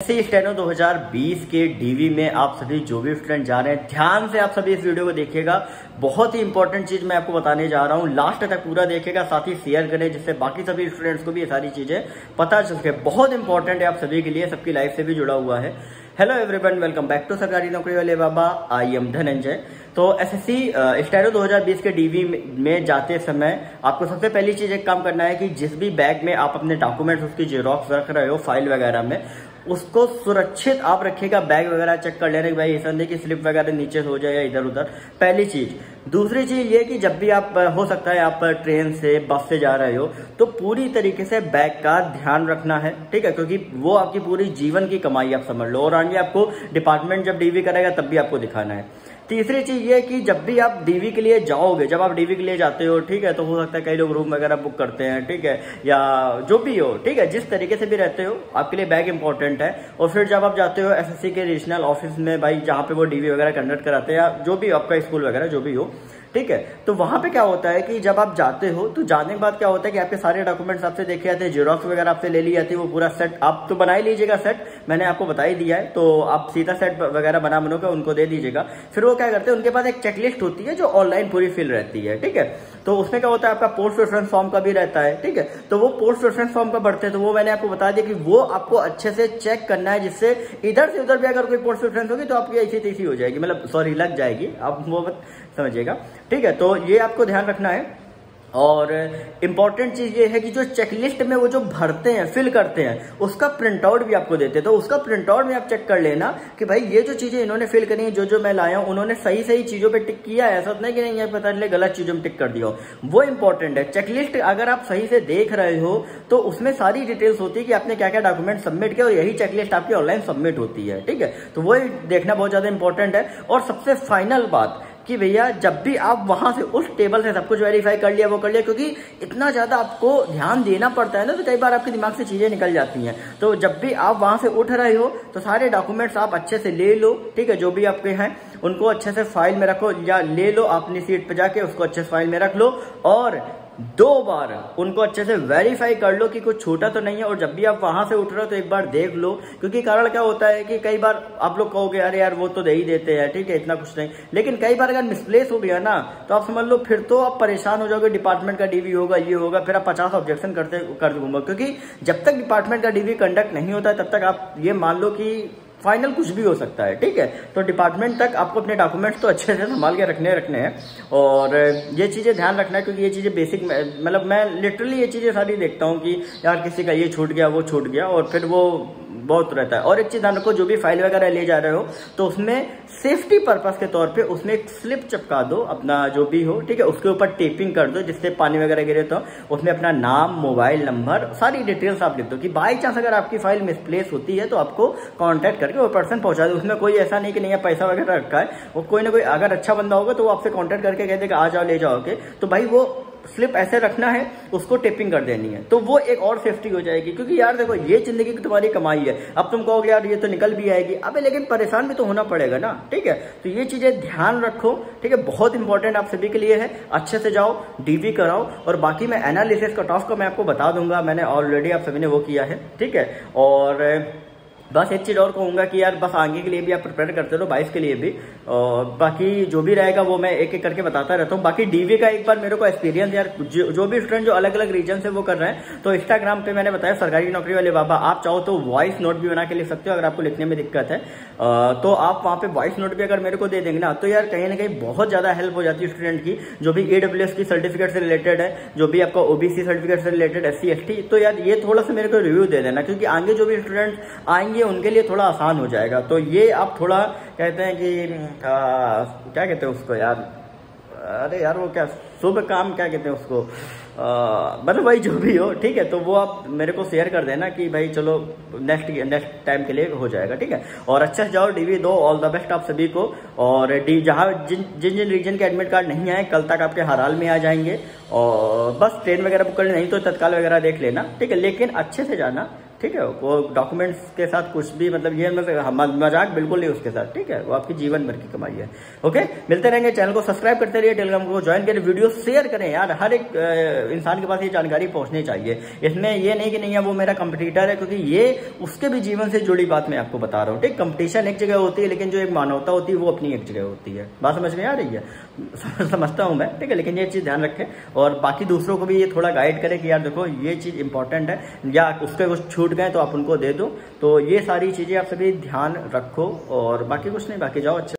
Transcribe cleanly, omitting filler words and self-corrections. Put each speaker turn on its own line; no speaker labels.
ऐसे स्टेनो 2020 के डीवी में आप सभी जो भी स्टूडेंट जा रहे हैं, ध्यान से आप सभी इस वीडियो को देखिएगा। बहुत ही इंपॉर्टेंट चीज मैं आपको बताने जा रहा हूं, लास्ट तक पूरा देखिएगा, साथ ही शेयर करें जिससे बाकी सभी स्टूडेंट्स को भी ये सारी चीजें पता चल सके। बहुत इंपॉर्टेंट है आप सभी के लिए, सबकी लाइफ से भी जुड़ा हुआ है। Hello everyone, welcome back to सरकारी नौकरी वाले बाबा। I am Dhananjay. तो एसएससी स्टेनो 2020 के डीवी में जाते समय आपको सबसे पहली चीज एक काम करना है कि जिस भी बैग में आप अपने डॉक्यूमेंट्स उसकी जेरोक्स रख रहे हो फाइल वगैरह में, उसको सुरक्षित आप रखिएगा। बैग वगैरह चेक कर लेना कि भाई ऐसा नहीं कि स्लिप वगैरह नीचे से हो जाएगा इधर उधर, पहली चीज। दूसरी चीज ये कि जब भी आप हो सकता है आप ट्रेन से बस से जा रहे हो तो पूरी तरीके से बैग का ध्यान रखना है, ठीक है, क्योंकि वो आपकी पूरी जीवन की कमाई आप समझ लो, और आगे आपको डिपार्टमेंट जब डीवी करेगा तब भी आपको दिखाना है। तीसरी चीज ये कि जब भी आप डीवी के लिए जाओगे, जब आप डीवी के लिए जाते हो, ठीक है, तो हो सकता है कई लोग रूम वगैरह बुक करते हैं, ठीक है, या जो भी हो, ठीक है, जिस तरीके से भी रहते हो आपके लिए बैग इंपॉर्टेंट है। और फिर जब आप जाते हो एसएससी के रीजनल ऑफिस में, भाई जहाँ पे वो डीवी वगैरह कंडक्ट कराते हैं, या जो भी आपका स्कूल वगैरह जो भी हो, ठीक है, तो वहां पे क्या होता है कि जब आप जाते हो तो जाने के बाद क्या होता है कि आपके सारे डॉक्यूमेंट्स आपसे देखे जाते हैं, जेरोक्स वगैरह आपसे ले ली जाती है, वो पूरा सेट आप तो बना ही लीजिएगा। सेट मैंने आपको बता ही दिया है, तो आप सीधा सेट वगैरह बना के उनको दे दीजिएगा। फिर वो क्या करते हैं, उनके पास एक चेकलिस्ट होती है जो ऑनलाइन पूरी फिल रहती है, ठीक है, तो उसमें क्या होता है आपका पोस्ट प्रेफरेंस फॉर्म का भी रहता है, ठीक है, तो वो पोस्ट प्रेफरेंस फॉर्म का बढ़ते हैं, तो वो मैंने आपको बता दिया कि वो आपको अच्छे से चेक करना है, जिससे इधर से उधर भी अगर कोई पोस्ट प्रेफरेंस होगी तो आपकी ऐसी तैसी हो जाएगी, मतलब सॉरी लग जाएगी, आप वो मत समझिएगा, ठीक है। तो ये आपको ध्यान रखना है। और इंपॉर्टेंट चीज ये है कि जो चेकलिस्ट में वो जो भरते हैं, फिल करते हैं, उसका प्रिंट आउट भी आपको देते हैं, तो उसका प्रिंट आउट में आप चेक कर लेना कि भाई ये जो चीजें इन्होंने फिल करी है, जो मैं लाया हूं, उन्होंने सही सही चीजों पे टिक किया है, ऐसा नहीं कि नहीं पता चले गलत चीजों में टिक कर दिया हो, वो इंपॉर्टेंट है। चेकलिस्ट अगर आप सही से देख रहे हो तो उसमें सारी डिटेल्स होती है कि आपने क्या क्या डॉक्यूमेंट सबमिट किया, और यही चेकलिस्ट आपकी ऑनलाइन सबमिट होती है, ठीक है, तो वो देखना बहुत ज्यादा इंपॉर्टेंट है। और सबसे फाइनल बात कि भैया जब भी आप वहां से उस टेबल से सब कुछ वेरीफाई कर लिया, वो कर लिया, क्योंकि इतना ज्यादा आपको ध्यान देना पड़ता है ना, तो कई बार आपके दिमाग से चीजें निकल जाती हैं। तो जब भी आप वहां से उठ रहे हो तो सारे डॉक्यूमेंट्स आप अच्छे से ले लो, ठीक है, जो भी आपके हैं उनको अच्छे से फाइल में रखो, या ले लो अपनी सीट पे जाके उसको अच्छे से फाइल में रख लो, और 2 बार उनको अच्छे से वेरीफाई कर लो कि कुछ छोटा तो नहीं है। और जब भी आप वहां से उठ रहे हो तो एक बार देख लो, क्योंकि कारण क्या होता है कि कई बार आप लोग कहोगे अरे यार वो तो दे ही देते हैं, ठीक है, इतना कुछ नहीं, लेकिन कई बार अगर मिसप्लेस हो गया ना तो आप समझ लो फिर तो आप परेशान हो जाओगे, डिपार्टमेंट का डीवी होगा, ये होगा, फिर आप 50 ऑब्जेक्शन कर दूंगा, क्योंकि जब तक डिपार्टमेंट का डीवी कंडक्ट नहीं होता है तब तक आप ये मान लो कि फाइनल कुछ भी हो सकता है, ठीक है। तो डिपार्टमेंट तक आपको अपने डॉक्यूमेंट्स तो अच्छे से संभाल के रखने हैं, और ये चीजें ध्यान रखना है, क्योंकि ये चीजें बेसिक, मतलब मैं लिटरली ये चीजें सारी देखता हूँ कि यार किसी का ये छूट गया वो छूट गया, और फिर वो बहुत रहता है। और एक चीज ध्यान रखो, जो भी फाइल वगैरह ले जा रहे हो तो उसमें सेफ्टी पर्पस के तौर पे उसमें एक स्लिप चिपका दो अपना, जो भी हो, ठीक है, उसके ऊपर टेपिंग कर दो, जिससे पानी वगैरह गिरे तो उसमें अपना नाम, मोबाइल नंबर, सारी डिटेल्स आप लिख दो, कि बाई चांस अगर आपकी फाइल मिसप्लेस होती है तो आपको कांटेक्ट करके वो पर्सन पहुंचा दो। उसमें कोई ऐसा नहीं कि नहीं पैसा वगैरह रखा है, वो कोई ना कोई अगर अच्छा बंदा होगा तो वो आपसे कांटेक्ट करके कह देगा आ जाओ ले जाओगे, तो भाई वो स्लिप ऐसे रखना है, उसको टेपिंग कर देनी है, तो वो एक और सेफ्टी हो जाएगी। क्योंकि यार देखो, ये जिंदगी की तुम्हारी कमाई है, अब तुम कहोगे यार ये तो निकल भी आएगी, अबे लेकिन परेशान भी तो होना पड़ेगा ना, ठीक है, तो ये चीजें ध्यान रखो, ठीक है, बहुत इंपॉर्टेंट आप सभी के लिए है। अच्छे से जाओ, डीवी कराओ, और बाकी मैं एनालिसिस कट ऑफ का मैं आपको बता दूंगा, मैंने ऑलरेडी आप सभी ने वो किया है, ठीक है। और बस एक चीज और कहूंगा कि यार बस आगे के लिए भी आप प्रिपेयर करते रहो, 22 के लिए भी, और बाकी जो भी रहेगा वो मैं एक एक करके बताता रहता हूँ। बाकी डीवी का एक बार मेरे को एक्सपीरियंस, यार जो भी स्टूडेंट जो अलग अलग रीजन से वो कर रहे हैं, तो इंस्टाग्राम पे मैंने बताया सरकारी नौकरी वाले बाबा, आप चाहो तो वॉइस नोट भी बना के लिख सकते हो, अगर आपको लिखने में दिक्कत है तो आप वहाँ पे वॉइस नोट भी अगर मेरे को दे देंगे ना, तो यार कहीं ना कहीं बहुत ज्यादा हेल्प हो जाती है स्टूडेंट की, जो भी AWS की सर्टिफिकेट से रिलेटेड है, जो भी आपका OBC सर्टिफिकेट से रिलेटेड, SC ST, तो यार ये थोड़ा सा मेरे को रिव्यू दे देना, क्योंकि आगे जो भी स्टूडेंट आएंगे उनके लिए थोड़ा आसान हो जाएगा। तो ये आप थोड़ा कहते हैं कि क्या कहते हैं उसको यार, अरे यार वो क्या शुभ काम क्या कहते हैं उसको, मतलब भाई जो भी हो, ठीक है, तो वो आप मेरे को शेयर कर देना कि भाई चलो नेक्स्ट टाइम के लिए हो जाएगा, ठीक है। और अच्छा से जाओ, डीवी दो, ऑल द बेस्ट आप सभी को। और जहाँ जिन रीजन के एडमिट कार्ड नहीं आए कल तक आपके हर हाल में आ जाएंगे, और बस ट्रेन वगैरह बुक करनी, नहीं तो तत्काल वगैरह देख लेना, ठीक है, लेकिन अच्छे से जाना, ठीक है। वो डॉक्यूमेंट्स के साथ कुछ भी मतलब ये मजाक बिल्कुल नहीं उसके साथ, ठीक है। वो आपकी जीवन भर की कमाई है। ओके, मिलते रहेंगे। चैनल को सब्सक्राइब करते रहिए, टेलीग्राम को ज्वाइन करें, वीडियो शेयर करें यार। हर एक इंसान के पास ये जानकारी पहुंचनी चाहिए। इसमें ये नहीं कि नहीं है वो मेरा कंपटीटर है, क्योंकि ये उसके भी जीवन से जुड़ी बात मैं आपको बता रहा हूँ, ठीक। कंपटीशन एक जगह होती है, लेकिन जो एक मानवता होती है वो अपनी एक जगह होती है। बात समझ में आ रही है? समझता हूँ मैं, ठीक है। लेकिन ये चीज ध्यान रखें और बाकी दूसरों को भी ये थोड़ा गाइड करें कि यार देखो ये चीज इंपॉर्टेंट है, या उसके कुछ छूट गए तो आप उनको दे दो। तो ये सारी चीजें आप सभी ध्यान रखो और बाकी कुछ नहीं, बाकी जाओ अच्छा